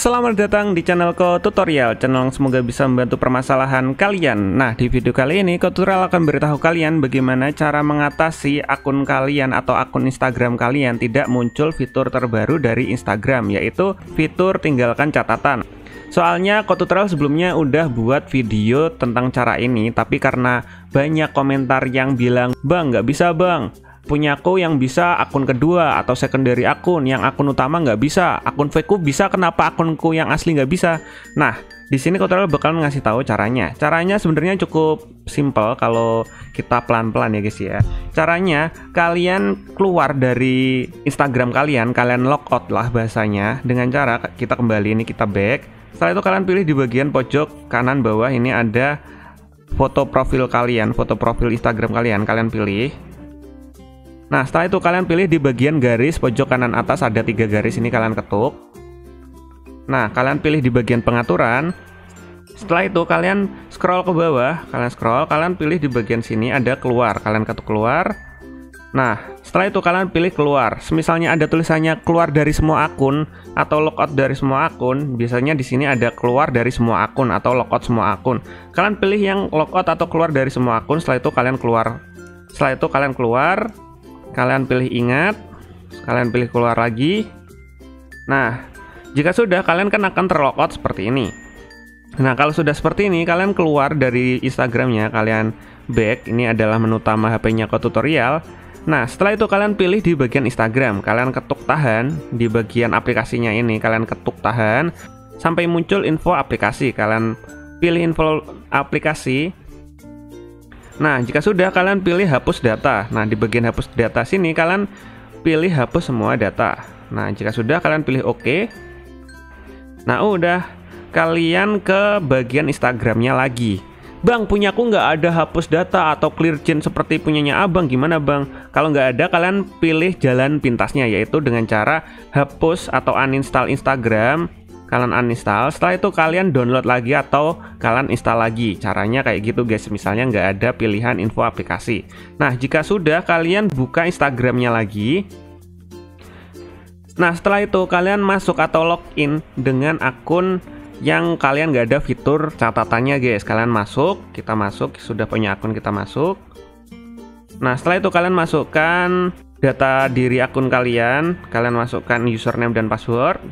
Selamat datang di channelku tutorial, channel yang semoga bisa membantu permasalahan kalian. Nah, di video kali ini tutorial akan beritahu kalian bagaimana cara mengatasi akun kalian atau akun Instagram kalian tidak muncul fitur terbaru dari Instagram, yaitu fitur tinggalkan catatan. Soalnya tutorial sebelumnya udah buat video tentang cara ini, tapi karena banyak komentar yang bilang, "Bang, nggak bisa bang, punyaku yang bisa akun kedua atau secondary akun, yang akun utama nggak bisa, akun fakeku bisa, kenapa akunku yang asli nggak bisa?" Nah, di sini tutorial bakal ngasih tahu caranya. Caranya sebenarnya cukup simple kalau kita pelan-pelan ya guys ya. Caranya kalian keluar dari Instagram kalian logout lah bahasanya, dengan cara kita kembali, ini kita back. Setelah itu kalian pilih di bagian pojok kanan bawah ini ada foto profil kalian, foto profil Instagram kalian pilih. Nah, setelah itu kalian pilih di bagian garis pojok kanan atas ada 3 garis, ini kalian ketuk. Nah, kalian pilih di bagian pengaturan. Setelah itu kalian scroll ke bawah, kalian pilih di bagian sini ada keluar, kalian ketuk keluar. Nah, setelah itu kalian pilih keluar. Misalnya ada tulisannya keluar dari semua akun atau logout dari semua akun, biasanya di sini ada keluar dari semua akun atau logout semua akun. Kalian pilih yang logout atau keluar dari semua akun, setelah itu kalian keluar. Setelah itu kalian keluar. Kalian pilih ingat, kalian pilih keluar lagi. Nah, jika sudah, kalian kan akan terlogout seperti ini. Nah, kalau sudah seperti ini, kalian keluar dari Instagramnya, kalian back. Ini adalah menu utama HP-nya tutorial. Nah, setelah itu kalian pilih di bagian Instagram, kalian ketuk tahan di bagian aplikasinya ini, kalian ketuk tahan sampai muncul info aplikasi. Kalian pilih info aplikasi. Nah, jika sudah, kalian pilih hapus data. Nah, di bagian hapus data sini kalian pilih hapus semua data. Nah, jika sudah, kalian pilih OK. Nah, udah, kalian ke bagian Instagramnya lagi. "Bang, punyaku nggak ada hapus data atau clear chain seperti punyanya abang, gimana bang?" Kalau nggak ada, kalian pilih jalan pintasnya, yaitu dengan cara hapus atau uninstall Instagram. Kalian uninstall, setelah itu kalian download lagi atau kalian install lagi. Caranya kayak gitu guys, misalnya nggak ada pilihan info aplikasi. Nah, jika sudah, kalian buka Instagramnya lagi. Nah, setelah itu kalian masuk atau login dengan akun yang kalian nggak ada fitur catatannya guys. Kalian masuk, kita masuk, sudah punya akun kita masuk. Nah, setelah itu kalian masukkan data diri akun kalian masukkan username dan password.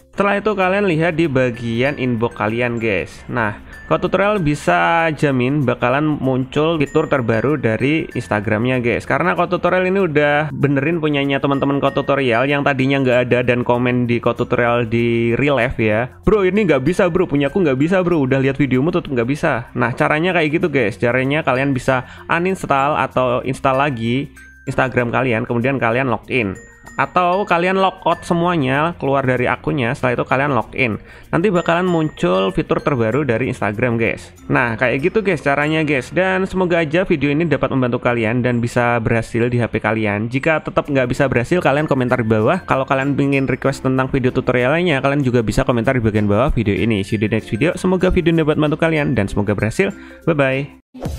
Setelah itu kalian lihat di bagian inbox kalian guys. Nah, tutorial bisa jamin bakalan muncul fitur terbaru dari Instagramnya guys, karena tutorial ini udah benerin punyanya teman-teman tutorial yang tadinya nggak ada dan komen di tutorial di real life ya. "Bro, ini nggak bisa bro, punyaku nggak bisa bro, udah lihat videomu tetap nggak bisa." Nah, caranya kayak gitu guys. Caranya kalian bisa uninstall atau install lagi Instagram kalian, kemudian kalian login. Atau kalian logout semuanya, keluar dari akunnya, setelah itu kalian login. Nanti bakalan muncul fitur terbaru dari Instagram guys. Nah, kayak gitu guys caranya guys. Dan semoga aja video ini dapat membantu kalian dan bisa berhasil di HP kalian. Jika tetap nggak bisa berhasil, kalian komentar di bawah. Kalau kalian ingin request tentang video tutorial lainnya, kalian juga bisa komentar di bagian bawah video ini. See you di next video. Semoga video ini dapat membantu kalian dan semoga berhasil. Bye-bye.